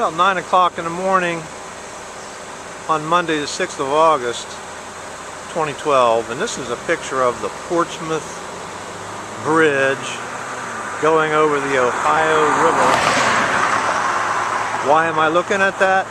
About 9 o'clock in the morning on Monday the 6th of August 2012, and this is a picture of the Portsmouth Bridge going over the Ohio River. Why am I looking at that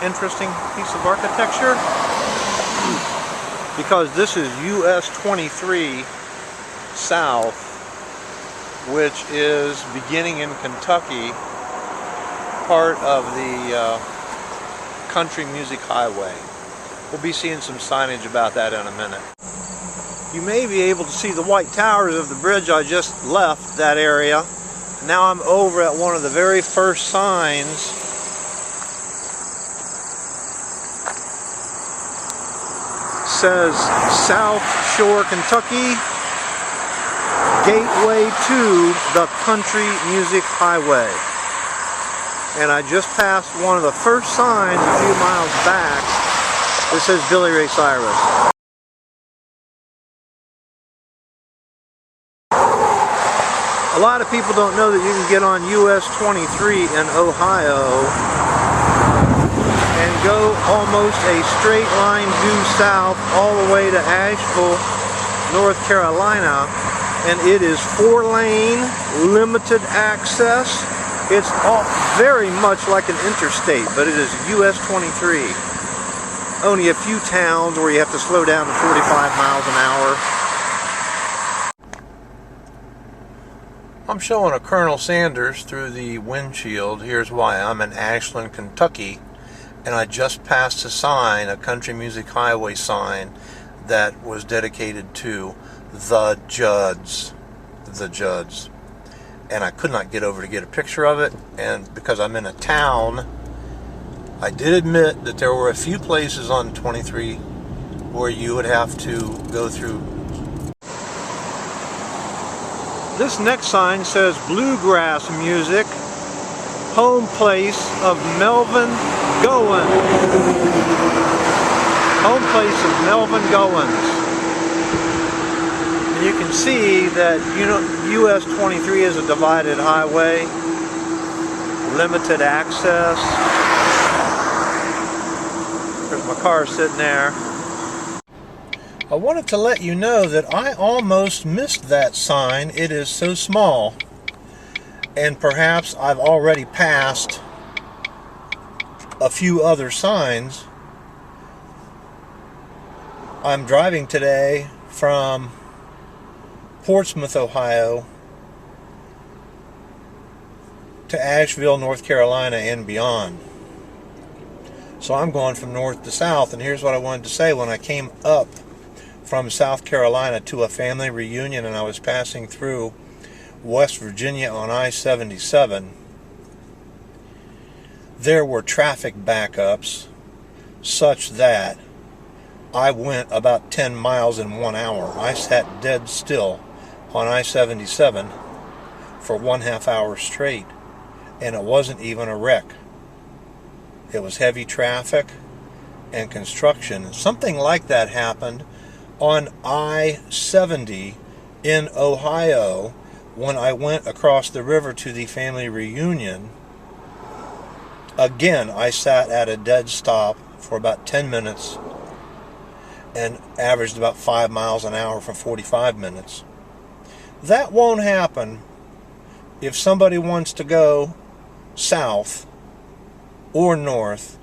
interesting piece of architecture? Because this is US 23 South, which is beginning in Kentucky, part of the Country Music Highway. We'll be seeing some signage about that in a minute. You may be able to see the white towers of the bridge I just left that area. Now I'm over at one of the very first signs. It says South Shore, Kentucky, Gateway to the Country Music Highway. And I just passed one of the first signs a few miles back that says Billy Ray Cyrus. A lot of people don't know that you can get on US 23 in Ohio and go almost a straight line due south all the way to Asheville, North Carolina, and it is 4-lane, limited access. It's all very much like an interstate, but it is US 23. Only a few towns where you have to slow down to 45 miles an hour. I'm showing a Colonel Sanders through the windshield. Here's why. I'm in Ashland, Kentucky, and I just passed a sign, a Country Music Highway sign, that was dedicated to the Judds. The Judds. And I could not get over to get a picture of it, and because I'm in a town, I did admit that there were a few places on 23 where you would have to go through. This next sign says Bluegrass Music, home place of Melvin Goins. Home place of Melvin Goins. You can see that US 23 is a divided highway, limited access. There's my car sitting there. I wanted to let you know that I almost missed that sign. It is so small, and perhaps I've already passed a few other signs. I'm driving today from Portsmouth, Ohio to Asheville, North Carolina, and beyond. So I'm going from north to south, and here's what I wanted to say. When I came up from South Carolina to a family reunion and I was passing through West Virginia on I-77, there were traffic backups such that I went about 10 miles in 1 hour. I sat dead still on I-77 for 1/2 hour straight, and it wasn't even a wreck. It was heavy traffic and construction. Something like that happened on I-70 in Ohio when I went across the river to the family reunion. Again, I sat at a dead stop for about 10 minutes and averaged about 5 miles an hour for 45 minutes. That won't happen if somebody wants to go south or north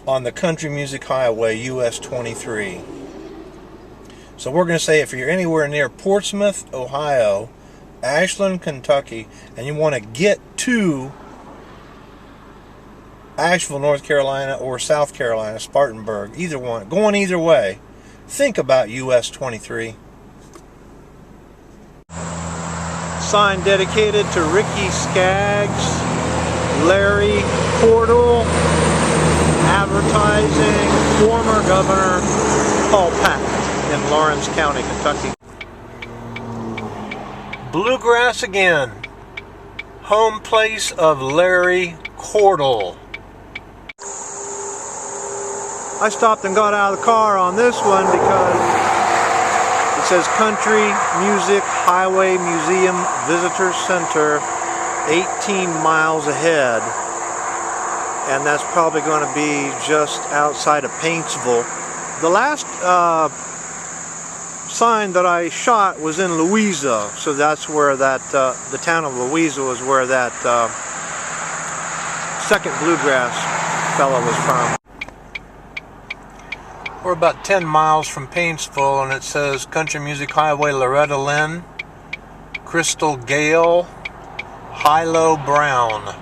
on the Country Music Highway, US 23. So we're going to say if you're anywhere near Portsmouth, Ohio, Ashland, Kentucky, and you want to get to Asheville, North Carolina, or South Carolina, Spartanburg, either one, going either way, think about US 23. Sign dedicated to Ricky Skaggs, Larry Cordell, advertising former Governor Paul Patton in Lawrence County, Kentucky. Bluegrass again, home place of Larry Cordell. I stopped and got out of the car on this one because it says Country Music Highway Museum Visitor Center 18 miles ahead, and that's probably going to be just outside of Paintsville. The last sign that I shot was in Louisa, so that's where that the town of Louisa was where that second Bluegrass fellow was from. We're about 10 miles from Paintsville, and it says Country Music Highway, Loretta Lynn, Crystal Gale, Hilo Brown.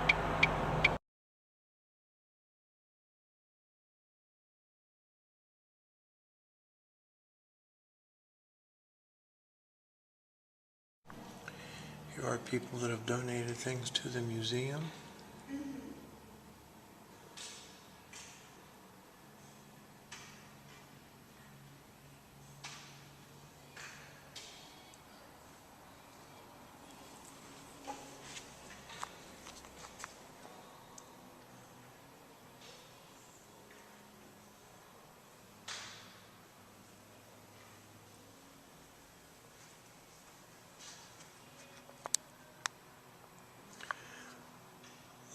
Here are people that have donated things to the museum.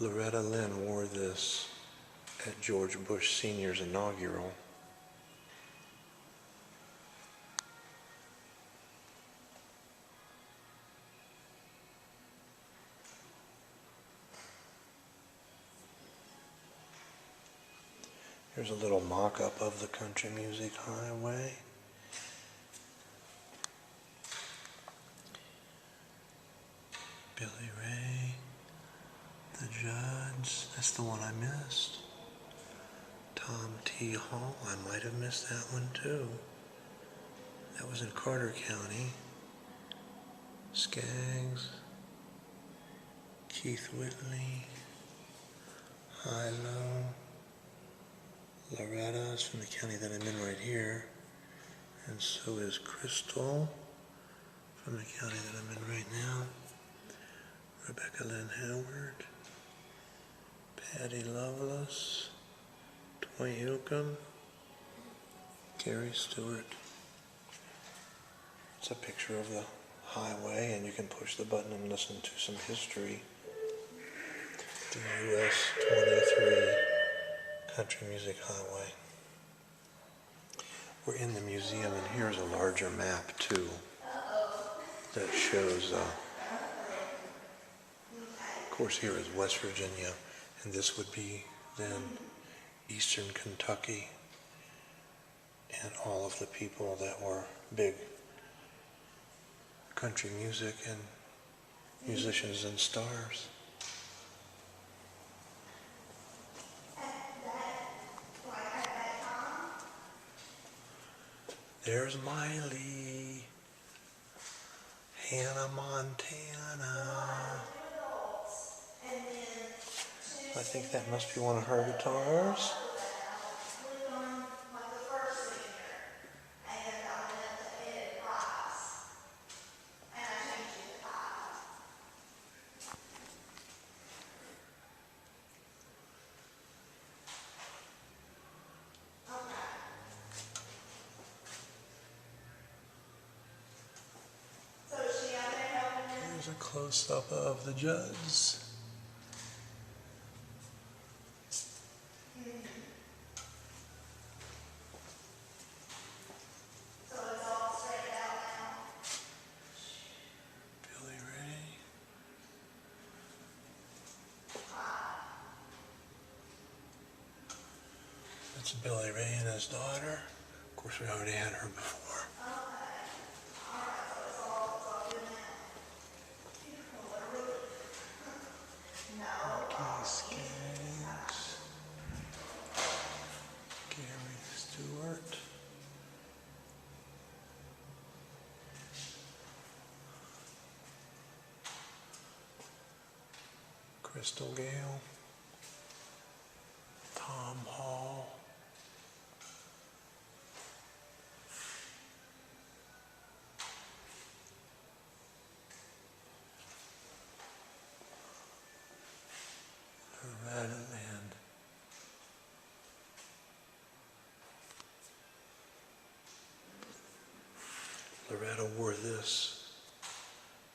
Loretta Lynn wore this at George Bush Sr.'s inaugural. Here's a little mock-up of the Country Music Highway. Billy Ray, the Judds, that's the one I missed. Tom T. Hall, I might have missed that one too. That was in Carter County. Skaggs, Keith Whitley, Hilo, Loretta is from the county that I'm in right here, and so is Crystal from the county that I'm in right now. Rebecca Lynn Howard, Patty Lovelace, Toy Hilcom, Gary Stewart. It's a picture of the highway, and you can push the button and listen to some history. The US 23 Country Music Highway. We're in the museum, and here's a larger map too that shows of course here is West Virginia, and this would be then Eastern Kentucky, and all of the people that were big country music and musicians and stars. There's Miley, Hannah Montana. I think that must be one of her guitars. Here's a close-up of the Judds. Billy Ray. That's Billy Ray and his daughter. Of course, we already had her before. Skaggs, Gary Stewart, Crystal Gale, Tom Hall, Loretta Lynn, Loretta wore this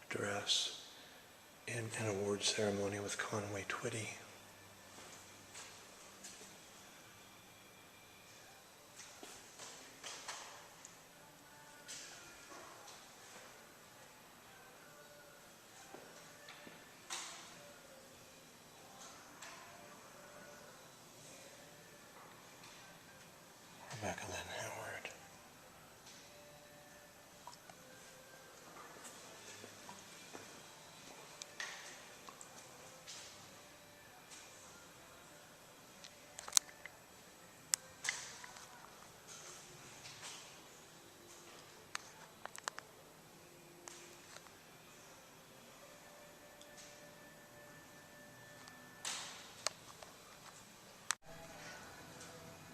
dress in an award ceremony with Conway Twitty. Rebecca Lynn Howard.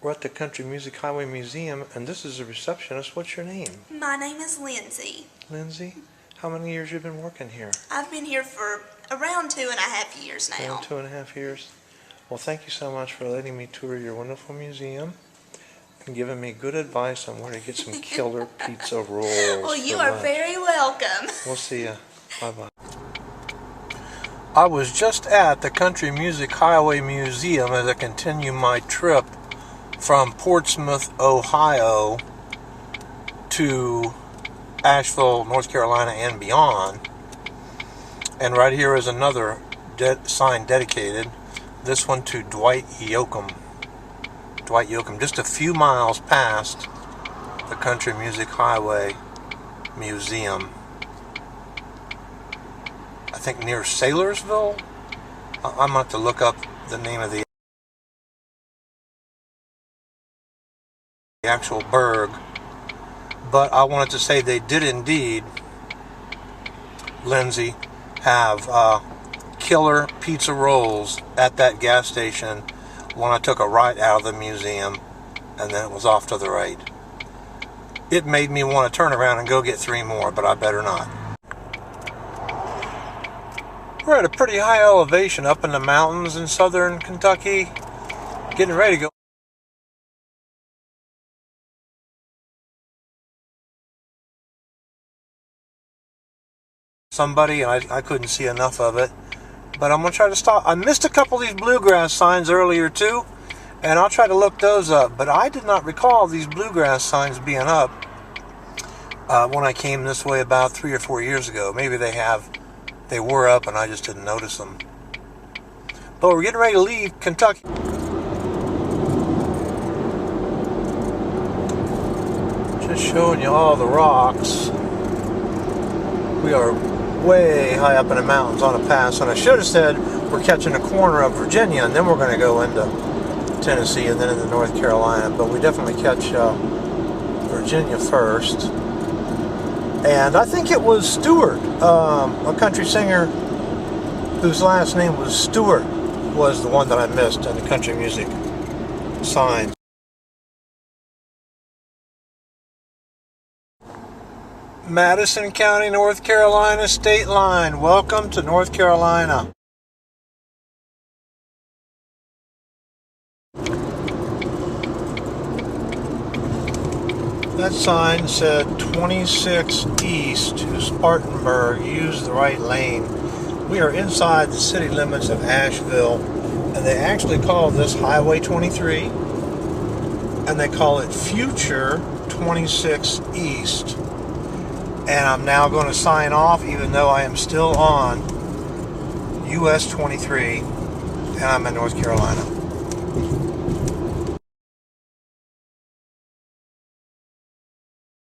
We're at the Country Music Highway Museum, and this is a receptionist. What's your name? My name is Lindsay. Lindsay? How many years have you been working here? I've been here for around 2.5 years now. Around 2.5 years? Well, thank you so much for letting me tour your wonderful museum and giving me good advice on where to get some killer pizza rolls. Well, you are very welcome. We'll see you. Bye-bye. I was just at the Country Music Highway Museum as I continue my trip from Portsmouth, Ohio to Asheville, North Carolina and beyond. And right here is another sign dedicated, this one to Dwight Yoakam. Dwight Yoakam, just a few miles past the Country Music Highway Museum. I think near Saylorsville. I'm going to have to look up the name of the actual burg, but I wanted to say they did indeed, Lindsay, have killer pizza rolls at that gas station when I took a right out of the museum, and then it was off to the right. It made me want to turn around and go get 3 more, but I better not. We're at a pretty high elevation up in the mountains in southern Kentucky, getting ready to go somebody, and I couldn't see enough of it, but I'm going to try to stop. I missed a couple of these Bluegrass signs earlier too, and I'll try to look those up, but I did not recall these Bluegrass signs being up when I came this way about 3 or 4 years ago. Maybe they were up and I just didn't notice them. But we're getting ready to leave Kentucky. Just showing you all the rocks. We are way high up in the mountains on a pass, and I should have said we're catching a corner of Virginia, and then we're going to go into Tennessee and then into North Carolina, but we definitely catch Virginia first. And I think it was Stewart, a country singer whose last name was Stewart, was the one that I missed in the country music signs. Madison County, North Carolina state line. Welcome to North Carolina. That sign said 26 east to Spartanburg. Use the right lane. We are inside the city limits of Asheville, and they actually call this Highway 23, and they call it Future 26 East. And I'm now going to sign off, even though I am still on US 23, and I'm in North Carolina.